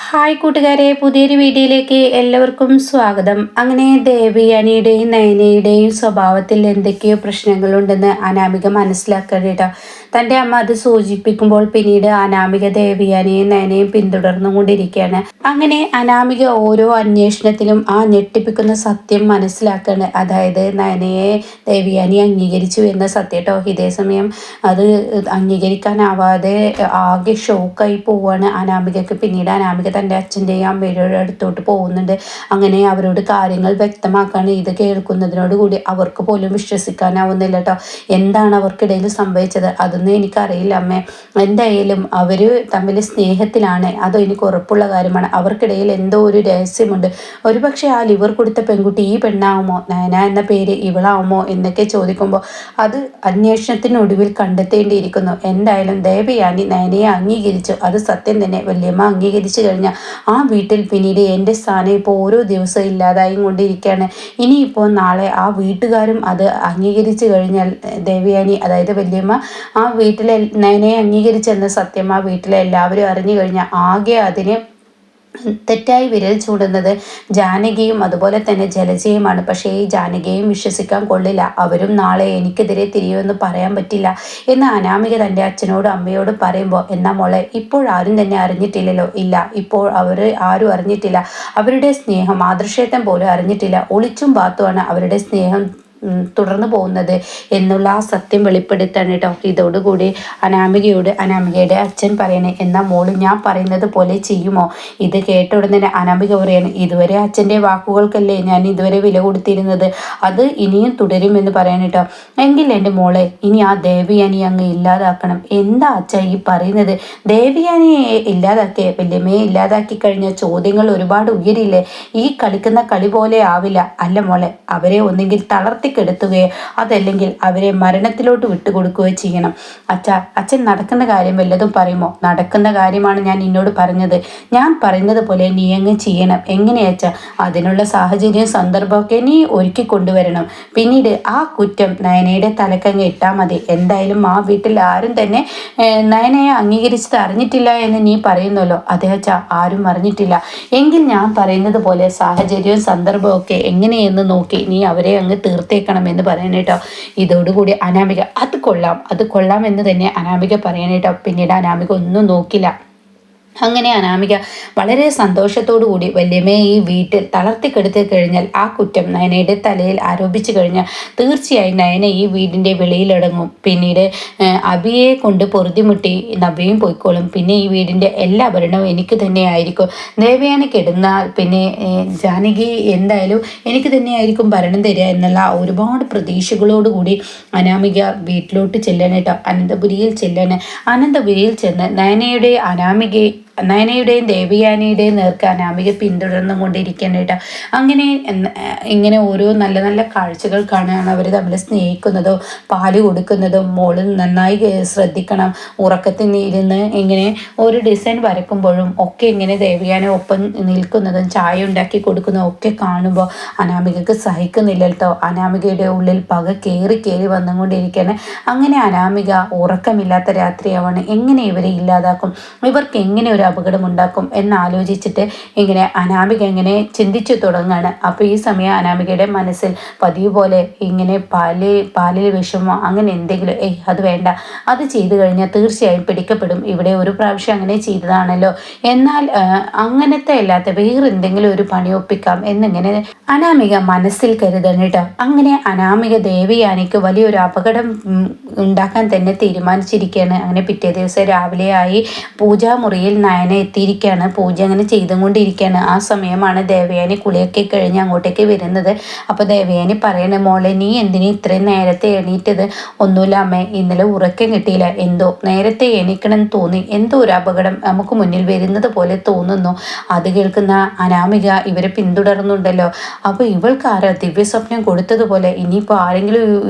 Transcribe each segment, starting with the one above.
Hi കൂട്ടുകാരെ, പുതിയൊരു വീഡിയോയിലേക്ക് എല്ലാവർക്കും സ്വാഗതം. അങ്ങനെ ദേവയാനിയുടെയും നയനയുടെയും സ്വഭാവത്തിൽ എന്തൊക്കെയോ പ്രശ്നങ്ങളുണ്ടെന്ന് അനാമിക മനസ്സിലാക്കേണ്ടിട്ടോ. തൻ്റെ അമ്മ അത് സൂചിപ്പിക്കുമ്പോൾ പിന്നീട് അനാമിക ദേവയാനിയെയും നയനയും പിന്തുടർന്നുകൊണ്ടിരിക്കുകയാണ്. അങ്ങനെ അനാമിക ഓരോ അന്വേഷണത്തിലും ആ ഞെട്ടിപ്പിക്കുന്ന സത്യം മനസ്സിലാക്കാണ്. അതായത് നയനയെ ദേവയാനി അംഗീകരിച്ചു എന്ന സത്യം കേട്ടോ. ഇതേസമയം അത് അംഗീകരിക്കാനാവാതെ ആകെ ഷോക്കായി പോവുകയാണ് അനാമികക്ക്. പിന്നീട് അനാമിക തൻ്റെ അച്ഛൻ്റെയും അമ്മയുടെ അടുത്തോട്ട് പോകുന്നുണ്ട്. അങ്ങനെ അവരോട് കാര്യങ്ങൾ വ്യക്തമാക്കാണ്. ഇത് കേൾക്കുന്നതിനോട് കൂടി അവർക്ക് പോലും വിശ്വസിക്കാനാവുന്നില്ല കേട്ടോ. എന്താണ് അവർക്കിടയിൽ സംഭവിച്ചത് അതൊന്നും എനിക്കറിയില്ല അമ്മേ. എന്തായാലും അവർ തമ്മിൽ സ്നേഹത്തിലാണ്, അതോ എനിക്ക് ഉറപ്പുള്ള കാര്യമാണ്. അവർക്കിടയിൽ എന്തോ ഒരു രഹസ്യമുണ്ട്. ഒരുപക്ഷെ ആ ലിവർ കൊടുത്ത പെൺകുട്ടി ഈ പെണ്ണാവുമോ, നയന എന്ന പേര് ഇവളാവുമോ എന്നൊക്കെ ചോദിക്കുമ്പോൾ അത് അന്വേഷണത്തിനൊടുവിൽ കണ്ടെത്തേണ്ടിയിരിക്കുന്നു. എന്തായാലും ദേവയാനി നയനയെ അംഗീകരിച്ചു, അത് സത്യം തന്നെ. വല്യമ്മ അംഗീകരിച്ചു കഴിഞ്ഞാൽ ആ വീട്ടിൽ പിന്നീട് എൻ്റെ സ്ഥാനം ഇപ്പോൾ ഓരോ ദിവസവും ഇല്ലാതായി കൊണ്ടിരിക്കുകയാണ്. ഇനിയിപ്പോൾ നാളെ ആ വീട്ടുകാരും അത് അംഗീകരിച്ചു കഴിഞ്ഞാൽ ദേവയാനി, അതായത് വല്യമ്മ ആ വീട്ടിലെ നയനയെ അംഗീകരിച്ചെന്ന സത്യം ആ വീട്ടിലെ എല്ലാവരും അറിഞ്ഞു കഴിഞ്ഞാൽ ആകെ അതിന് തെറ്റായി വിരൽ ചൂടുന്നത് ജാനകിയും അതുപോലെ തന്നെ ജലജയുമാണ്. പക്ഷേ ഈ ജാനകിയെയും വിശ്വസിക്കാൻ കൊള്ളില്ല. അവരും നാളെ എനിക്കെതിരെ തിരിയുമെന്ന് പറയാൻ പറ്റില്ല എന്ന് അനാമിക തൻ്റെ അച്ഛനോടും അമ്മയോടും പറയുമ്പോൾ, എന്നാ മോളെ ഇപ്പോഴാരും തന്നെ അറിഞ്ഞിട്ടില്ലല്ലോ. ഇല്ല, ഇപ്പോൾ അവർ ആരും അറിഞ്ഞിട്ടില്ല. അവരുടെ സ്നേഹം ആദർശേട്ടൻ പോലും അറിഞ്ഞിട്ടില്ല. ഒളിച്ചും പാത്തുമാണ് അവരുടെ സ്നേഹം തുടർന്നു പോകുന്നത് എന്നുള്ള ആ സത്യം വെളിപ്പെടുത്താണ് കേട്ടോ. ഇതോടുകൂടി അനാമികയുടെ അച്ഛൻ പറയണേ, എന്നാൽ മോള് ഞാൻ പറയുന്നത് പോലെ ചെയ്യുമോ? ഇത് കേട്ട ഉടനെ തന്നെ അനാമിക പറയാണ്, ഇതുവരെ അച്ഛൻ്റെ വാക്കുകൾക്കല്ലേ ഞാൻ ഇതുവരെ വില കൊടുത്തിരുന്നത്, അത് ഇനിയും തുടരുമെന്ന് പറയാൻ കേട്ടോ. എങ്കിൽ എൻ്റെ മോളെ ഇനി ആ ദേവയാനി അങ്ങ് ഇല്ലാതാക്കണം. എന്താ അച്ഛ ഈ പറയുന്നത്? ദേവയാനിയെ ഇല്ലാതാക്കിയ വല്യമ്മയെ ഇല്ലാതാക്കി കഴിഞ്ഞ ചോദ്യങ്ങൾ ഒരുപാട് ഉയരില്ലേ? ഈ കളിക്കുന്ന കളി പോലെ ആവില്ല. അല്ല മോളെ, അവരെ ഒന്നെങ്കിൽ തളർത്തിക്കെടുത്തുകയോ അതല്ലെങ്കിൽ അവരെ മരണത്തിലോട്ട് വിട്ടുകൊടുക്കുകയോ ചെയ്യണം. അച്ഛൻ നടക്കുന്ന കാര്യം വല്ലതും പറയുമോ? നടക്കുന്ന കാര്യമാണ് ഞാൻ നിന്നോട് പറഞ്ഞത്. ഞാൻ പറയുന്നത് പോലെ നീ അങ്ങ് ചെയ്യണം. എങ്ങനെയാച്ചാ അതിനുള്ള സാഹചര്യവും സന്ദർഭമൊക്കെ നീ ഒരുക്കി കൊണ്ടുവരണം. പിന്നീട് ആ കുറ്റം നയനയുടെ തലക്കങ്ങ് ഇട്ടാൽ മതി. എന്തായാലും ആ വീട്ടിൽ ആരും തന്നെ നയനയെ അംഗീകരിച്ചത് അറിഞ്ഞിട്ടില്ല എന്ന് നീ പറയുന്നല്ലോ. അതേ അച്ഛാ, ആരും അറിഞ്ഞിട്ടില്ല. എങ്കിൽ ഞാൻ പറയുന്നത് പോലെ സാഹചര്യവും സന്ദർഭവും ഒക്കെ എങ്ങനെയെന്ന് നോക്കി നീ അവരെ അങ്ങ് തീർത്തേക്കണം എന്ന് പറയണേട്ടോ. ഇതോടുകൂടി അനാമിക അത് കൊള്ളാം എന്ന് തന്നെ അനാമിക പറയണേട്ടോ. പിന്നീട് അനാമിക ഒന്നും നോക്കില്ല. അങ്ങനെ അനാമിക വളരെ സന്തോഷത്തോടു കൂടി വല്യമ്മയെ ഈ വീട്ടിൽ തളർത്തിക്കെടുത്തി കഴിഞ്ഞാൽ ആ കുറ്റം നയനയുടെ തലയിൽ ആരോപിച്ചു കഴിഞ്ഞാൽ തീർച്ചയായും നയന ഈ വീടിൻ്റെ വെളിയിലടങ്ങും. പിന്നീട് അബിയെ കൊണ്ട് പൊറുതിമുട്ടി നവ്യയും പോയിക്കോളും. പിന്നെ ഈ വീടിൻ്റെ എല്ലാ ഭരണവും എനിക്ക് തന്നെയായിരിക്കും. ദേവയാനിക്ക് ഇടുന്നാൽ പിന്നെ ജാനകി എന്തായാലും എനിക്ക് തന്നെയായിരിക്കും ഭരണം തരിക എന്നുള്ള ഒരുപാട് പ്രതീക്ഷകളോടുകൂടി അനാമിക വീട്ടിലോട്ട് ചെല്ലാനേട്ടോ. അനന്തപുരിയിൽ ചെല്ലാൻ അനന്തപുരിയിൽ ചെന്ന് നയനയുടെയും ദേവയാനിയുടെയും നേർക്ക് അനാമിക പിന്തുടർന്നു കൊണ്ടിരിക്കുകയാണ് കേട്ടോ. അങ്ങനെ ഇങ്ങനെ ഓരോ നല്ല നല്ല കാഴ്ചകൾ കാണുകയാണ്. അവർ തമ്മിൽ സ്നേഹിക്കുന്നതോ പാല് കൊടുക്കുന്നതും മോള് നന്നായി ശ്രദ്ധിക്കണം, ഉറക്കത്തിൽ ഇരുന്ന് ഇങ്ങനെ ഒരു ഡിസൈൻ വരക്കുമ്പോഴും ഒക്കെ ഇങ്ങനെ ദേവയാനി ഒപ്പം നിൽക്കുന്നതും ചായ ഉണ്ടാക്കി കൊടുക്കുന്നതും ഒക്കെ കാണുമ്പോൾ അനാമികക്ക് സഹിക്കുന്നില്ല കേട്ടോ. അനാമികയുടെ ഉള്ളിൽ പക കയറി വന്നുകൊണ്ടിരിക്കുകയാണ്. അങ്ങനെ അനാമിക ഉറക്കമില്ലാത്ത രാത്രിയാവാണ്. എങ്ങനെ ഇവരെ ഇല്ലാതാക്കും, ഇവർക്ക് എങ്ങനെ ഒരു അപകടമുണ്ടാക്കും എന്നാലോചിച്ചിട്ട് ഇങ്ങനെ അനാമിക ഇങ്ങനെ ചിന്തിച്ചു തുടങ്ങുകയാണ്. അപ്പോൾ ഈ സമയം അനാമികയുടെ മനസ്സിൽ പതിവ് പോലെ ഇങ്ങനെ പാലിൽ വിഷമോ അങ്ങനെ എന്തെങ്കിലും അത് വേണ്ട, അത് ചെയ്തു കഴിഞ്ഞാൽ തീർച്ചയായും പിടിക്കപ്പെടും. ഇവിടെ ഒരു പ്രാവശ്യം അങ്ങനെ ചെയ്തതാണല്ലോ, എന്നാൽ അങ്ങനത്തെ അല്ലാത്ത വേറെ എന്തെങ്കിലും ഒരു പണി ഒപ്പിക്കാം എന്നിങ്ങനെ അനാമിക മനസ്സിൽ കരുതണം കേട്ടോ. അങ്ങനെ അനാമിക ദേവയാനിക്ക് വലിയൊരു അപകടം ഉണ്ടാക്കാൻ തന്നെ തീരുമാനിച്ചിരിക്കുകയാണ്. അങ്ങനെ പിറ്റേ ദിവസം രാവിലെ ആയി പൂജാമുറിയിൽ നയന എത്തിയിരിക്കുകയാണ്. പൂജ അങ്ങനെ ചെയ്തുകൊണ്ടിരിക്കുകയാണ്. ആ സമയമാണ് ദേവയാനി കുളിയൊക്കെ കഴിഞ്ഞ് അങ്ങോട്ടേക്ക് വരുന്നത്. അപ്പോൾ ദേവയാനി പറയണ, മോളെ നീ എന്തിനു ഇത്രയും നേരത്തെ എണീറ്റത്? ഒന്നുമില്ല അമ്മേ, ഇന്നലെ ഉറക്കം കിട്ടിയില്ല, എന്തോ നേരത്തെ എണീക്കണമെന്ന് തോന്നി, എന്തോ ഒരു അപകടം നമുക്ക് മുന്നിൽ വരുന്നത് പോലെ തോന്നുന്നു. അത് കേൾക്കുന്ന അനാമിക ഇവരെ പിന്തുടർന്നുണ്ടല്ലോ. അപ്പോൾ ഇവൾക്ക് ആരാ ദിവ്യസ്വപ്നം കൊടുത്തതുപോലെ ഇനിയിപ്പോൾ ആരെങ്കിലും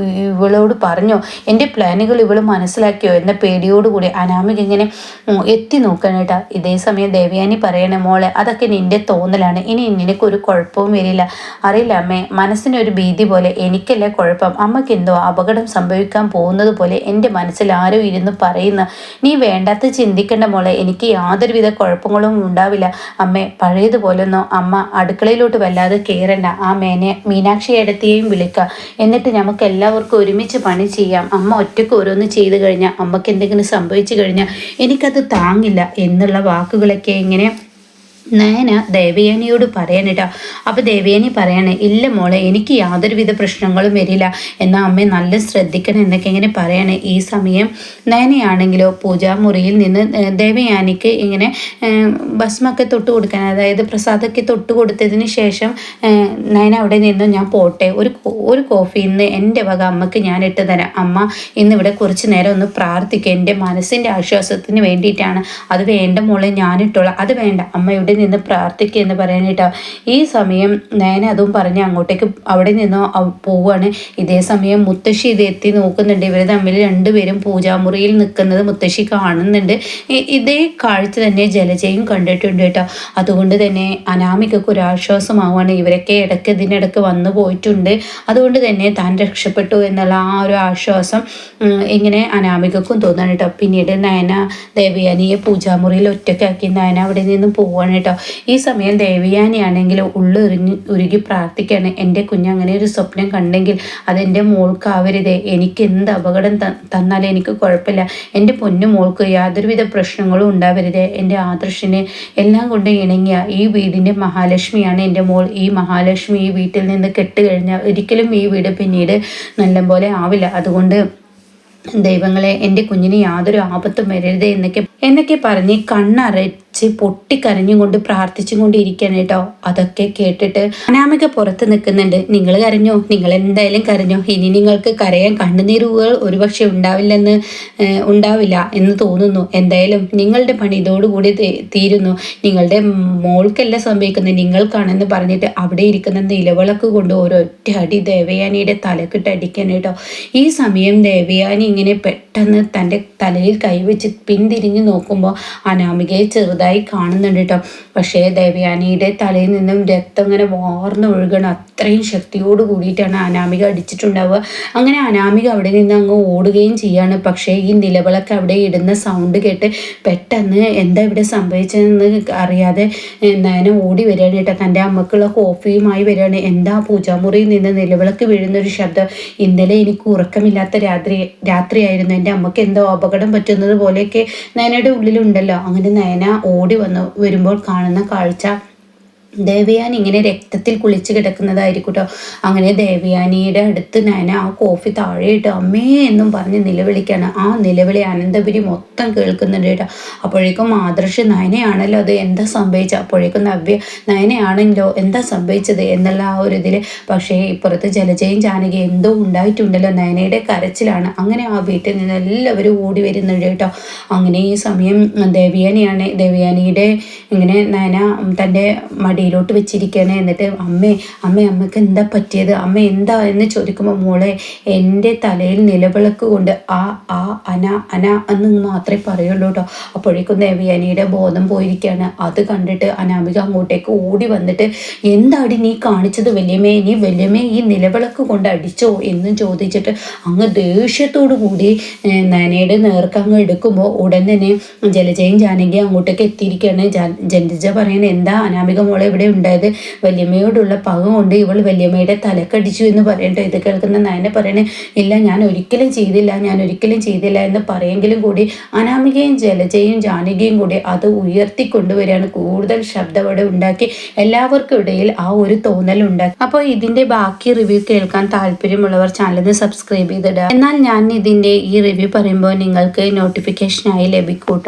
ഇവളോട് പറഞ്ഞോ, എൻ്റെ പ്ലാനുകൾ ഇവൾ മനസ്സിലാക്കിയോ എന്ന പേടിയോടുകൂടി അനാമിക ഇങ്ങനെ എത്തി നോക്കാനായിട്ടാ. ഇതേ സമയം ദേവയാനി പറയണ മോളെ അതൊക്കെ നിന്റെ തോന്നലാണ്, ഇനി നിനക്കൊരു കുഴപ്പവും വരില്ല. അറിയില്ല അമ്മേ, മനസ്സിനൊരു ഭീതി പോലെ. എനിക്കല്ലേ കുഴപ്പം, അമ്മയ്ക്ക് എന്തോ അപകടം സംഭവിക്കാൻ പോകുന്നത് പോലെ എൻ്റെ മനസ്സിൽ ആരോ ഇരുന്ന് പറയുന്ന. നീ വേണ്ടാത്ത ചിന്തിക്കേണ്ട മോളെ, എനിക്ക് യാതൊരുവിധ കുഴപ്പങ്ങളും ഉണ്ടാവില്ല അമ്മേ. പഴയതുപോലൊന്നും അമ്മ അടുക്കളയിലോട്ട് വല്ലാതെ കയറണ്ട. ആ മീനാക്ഷി ഇടത്തെയും വിളിക്കുക, എന്നിട്ട് നമുക്ക് എല്ലാവർക്കും ഒരുമിച്ച് പണി ചെയ്യാം. അമ്മ ഒറ്റയ്ക്ക് ഓരോന്ന് ചെയ്തു കഴിഞ്ഞാൽ അമ്മയ്ക്ക് എന്തെങ്കിലും സംഭവിച്ചു കഴിഞ്ഞാൽ എനിക്കത് താങ്ങില്ല എന്നുള്ള വാക്കുകളൊക്കെ ഇങ്ങനെ നയന ദേവയാനിയോട് പറയാനിട്ടാ. അപ്പോൾ ദേവയാനി പറയാണ്, ഇല്ല മോളെ, എനിക്ക് യാതൊരുവിധ പ്രശ്നങ്ങളും വരില്ല, എന്നാൽ അമ്മ നല്ല ശ്രദ്ധിക്കണം എന്നൊക്കെ ഇങ്ങനെ പറയാണ്. ഈ സമയം നയനയാണെങ്കിലോ പൂജാമുറിയിൽ നിന്ന് ദേവയാനിക്ക് ഇങ്ങനെ ഭസ്മൊക്കെ തൊട്ട് കൊടുക്കാൻ, അതായത് പ്രസാദമൊക്കെ തൊട്ട് കൊടുത്തതിന് ശേഷം നയന അവിടെ നിന്ന് ഞാൻ പോട്ടെ, ഒരു കോഫി ഇന്ന് എൻ്റെ വക അമ്മക്ക് ഞാൻ ഇട്ട് തരാം. അമ്മ ഇന്നിവിടെ കുറച്ച് നേരം ഒന്ന് പ്രാർത്ഥിക്കുക, എൻ്റെ മനസ്സിൻ്റെ ആശ്വാസത്തിന് വേണ്ടിയിട്ടാണ്. അത് വേണ്ട മോളെ, ഞാനിട്ടോളാം. അത് വേണ്ട, അമ്മയുടെ നിന്ന് പ്രാർത്ഥിക്കുക എന്ന് പറയാനിട്ടോ. ഈ സമയം നയന അതും പറഞ്ഞ് അങ്ങോട്ടേക്ക് അവിടെ നിന്ന് പോവുകയാണ്. ഇതേ സമയം മുത്തശ്ശി ഇത് എത്തി നോക്കുന്നുണ്ട്. ഇവർ തമ്മിൽ രണ്ടുപേരും പൂജാമുറിയിൽ നിൽക്കുന്നത് മുത്തശ്ശി കാണുന്നുണ്ട്. ഇതേ കാഴ്ച തന്നെ ജലജയും കണ്ടിട്ടുണ്ട് കേട്ടോ. അതുകൊണ്ട് തന്നെ അനാമികക്ക് ഒരു ആശ്വാസമാവാണ്. ഇവരൊക്കെ ഇതിനിടക്ക് വന്നു പോയിട്ടുണ്ട്, അതുകൊണ്ട് തന്നെ താൻ രക്ഷപ്പെട്ടു എന്നുള്ള ആ ഒരു ആശ്വാസം ഇങ്ങനെ അനാമികക്കും തോന്നാണ് കേട്ടോ. പിന്നീട് നയന ദേവയാനിയെ പൂജാമുറിയിൽ ഒറ്റയ്ക്കാക്കി നയന അവിടെ നിന്നും പോവാണ് കേട്ടോ. ഈ സമയം ദേവയാനിയാണെങ്കിൽ ഉരുകി പ്രാർത്ഥിക്കുകയാണ്, എൻ്റെ കുഞ്ഞ് അങ്ങനെ ഒരു സ്വപ്നം കണ്ടെങ്കിൽ അതെൻ്റെ മോൾക്കാവരുതേ. എനിക്ക് എന്ത് അപകടം തന്നാലും എനിക്ക് കുഴപ്പമില്ല. എൻ്റെ പൊന്നു മോൾക്ക് യാതൊരുവിധ പ്രശ്നങ്ങളും ഉണ്ടാവരുതേ. എൻ്റെ ആദർശിന് എല്ലാം കൊണ്ട് ഇണങ്ങിയ ഈ വീടിൻ്റെ മഹാലക്ഷ്മിയാണ് എൻ്റെ മോൾ. ഈ മഹാലക്ഷ്മി ഈ വീട്ടിൽ നിന്ന് കെട്ടുകഴിഞ്ഞാൽ ഒരിക്കലും ഈ വീട് പിന്നീട് നല്ലപോലെ ആവില്ല. അതുകൊണ്ട് ദൈവങ്ങളെ, എൻ്റെ കുഞ്ഞിന് യാതൊരു ആപത്തും വരരുതേ എന്നൊക്കെ പറഞ്ഞ് കണ്ണറച്ച് പൊട്ടിക്കരഞ്ഞുകൊണ്ട് പ്രാർത്ഥിച്ചും കൊണ്ടിരിക്കുകയാണ് കേട്ടോ. അതൊക്കെ കേട്ടിട്ട് അനാമിക പുറത്ത് നിൽക്കുന്നുണ്ട്. നിങ്ങൾ കരഞ്ഞോ? നിങ്ങൾ എന്തായാലും കരഞ്ഞോ? ഇനി നിങ്ങൾക്ക് കരയാൻ കണ്ണുനീരുകൾ ഒരുപക്ഷെ ഉണ്ടാവില്ല എന്ന് തോന്നുന്നു. എന്തായാലും നിങ്ങളുടെ പണി ഇതോടുകൂടി തീരുന്നു. നിങ്ങളുടെ മോൾക്കല്ല സംഭവിക്കുന്നത്, നിങ്ങൾക്കാണെന്ന് പറഞ്ഞിട്ട് അവിടെ ഇരിക്കുന്ന നിലവിളക്ക് കൊണ്ട് ഒരൊറ്റ അടി ദേവയാനിയുടെ തലക്കിട്ട് അടിക്കാൻ കേട്ടോ. ഈ സമയം ദേവയാനി ഇങ്ങനെ പെട്ടെന്ന് തൻ്റെ തലയിൽ കൈവച്ച് പിന്തിരിഞ്ഞ് നോക്കുമ്പോൾ അനാമികയെ ചെറുതായി കാണുന്നുണ്ട് കേട്ടോ. പക്ഷേ ദേവയാനിയുടെ തലയിൽ നിന്നും രക്തം ഇങ്ങനെ വാർന്ന് ഒഴുകണം. അത്രയും ശക്തിയോട് കൂടിയിട്ടാണ് അനാമിക അടിച്ചിട്ടുണ്ടാവുക. അങ്ങനെ അനാമിക അവിടെ നിന്ന് അങ്ങ് ഓടുകയും ചെയ്യാണ്. പക്ഷേ ഈ നിലവിളക്ക് അവിടെ ഇടുന്ന സൗണ്ട് കേട്ട് പെട്ടെന്ന് എന്താ ഇവിടെ സംഭവിച്ചതെന്ന് അറിയാതെ നയന ഓടി വരികയാണ് കേട്ടോ. തൻ്റെ അമ്മക്കുള്ള കോഫിയുമായി വരികയാണ്. എന്താ പൂജാമുറിയിൽ നിന്ന് നിലവിളക്ക് വീഴുന്നൊരു ശബ്ദം. ഇന്നലെ എനിക്ക് ഉറക്കമില്ലാത്ത രാത്രിയായിരുന്നു. എൻ്റെ അമ്മക്ക് എന്തോ അപകടം പറ്റുന്നത് പോലെയൊക്കെ നയനയുടെ ഉള്ളിലുണ്ടല്ലോ. അങ്ങനെ നയന ഓടി വരുമ്പോൾ കാണുന്ന കാഴ്ച ദേവയാനി ഇങ്ങനെ രക്തത്തിൽ കുളിച്ച് കിടക്കുന്നതായിരിക്കും കേട്ടോ. അങ്ങനെ ദേവയാനിയുടെ അടുത്ത് നയന ആ കോഫി താഴെയിട്ട് അമ്മേ എന്നും പറഞ്ഞ് നിലവിളിക്കാണ്. ആ നിലവിളി അനന്തപുരി മൊത്തം കേൾക്കുന്നുണ്ട് കേട്ടോ. അപ്പോഴേക്കും ആദർശ് നയനയാണല്ലോ അത്, എന്താ സംഭവിച്ചത്? അപ്പോഴേക്കും നയനയാണെങ്കിലോ എന്താ സംഭവിച്ചത് എന്നുള്ള ആ ഒരു ഇതിൽ. പക്ഷേ ഇപ്പുറത്ത് ജലജയും ജാനകി എന്തോ ഉണ്ടായിട്ടുണ്ടല്ലോ. നയനയുടെ കരച്ചിലാണ്. അങ്ങനെ ആ വീട്ടിൽ നിന്ന് എല്ലാവരും ഓടി വരുന്നുണ്ട് കേട്ടോ. അങ്ങനെ ഈ സമയം ദേവയാനിയുടെ ഇങ്ങനെ നയന തൻ്റെ മടിയിലോട്ട് വെച്ചിരിക്കുകയാണ്. എന്നിട്ട് അമ്മയ്ക്ക് എന്താ പറ്റിയത്, അമ്മ എന്താ എന്ന് ചോദിക്കുമ്പോൾ മോളെ എൻ്റെ തലയിൽ നിലവിളക്ക് കൊണ്ട് അന എന്ന് മാത്രമേ പറയുള്ളൂ കേട്ടോ. അപ്പോഴേക്കും ദേവയാനിയുടെ ബോധം പോയിരിക്കുകയാണ്. അത് കണ്ടിട്ട് അനാമിക അങ്ങോട്ടേക്ക് ഓടി വന്നിട്ട് എന്താടി നീ കാണിച്ചത് വല്യമ്മേ, നീ വല്യമ്മേ ഈ നിലവിളക്ക് കൊണ്ട് അടിച്ചോ എന്നും ചോദിച്ചിട്ട് അങ്ങ് ദേഷ്യത്തോടു കൂടി നയനയുടെ നേർക്ക് അങ്ങ് എടുക്കുമ്പോൾ ഉടൻ തന്നെ ജലജയും ജാനകിയും അങ്ങോട്ടേക്ക് എത്തിയിരിക്കുകയാണ്. ജലജ പറയുന്നത് എന്താ അനാമിക മോളെ ഇവിടെ ഉണ്ടായത്, വല്യമ്മയോടുള്ള പക കൊണ്ട് ഇവൾ വല്യമ്മയുടെ തലക്കടിച്ചു എന്ന് പറയട്ടോ. ഇത് കേൾക്കുന്ന നയന പറയണേ ഇല്ല, ഞാൻ ഒരിക്കലും ചെയ്തില്ല എന്ന് പറയെങ്കിലും കൂടി അനാമികയും ജലജയും ജാനകിയും കൂടി അത് ഉയർത്തിക്കൊണ്ടുവരികയാണ്. കൂടുതൽ ശബ്ദം അവിടെ ഉണ്ടാക്കി എല്ലാവർക്കും ഇടയിൽ ആ ഒരു തോന്നൽ ഉണ്ടാക്കി. അപ്പോൾ ഇതിൻ്റെ ബാക്കി റിവ്യൂ കേൾക്കാൻ താല്പര്യമുള്ളവർ ചാനലിന് സബ്സ്ക്രൈബ് ചെയ്തിടുക. എന്നാൽ ഞാൻ ഇതിൻ്റെ ഈ റിവ്യൂ പറയുമ്പോൾ നിങ്ങൾക്ക് നോട്ടിഫിക്കേഷനായി ലഭിക്കൂട്ടോ.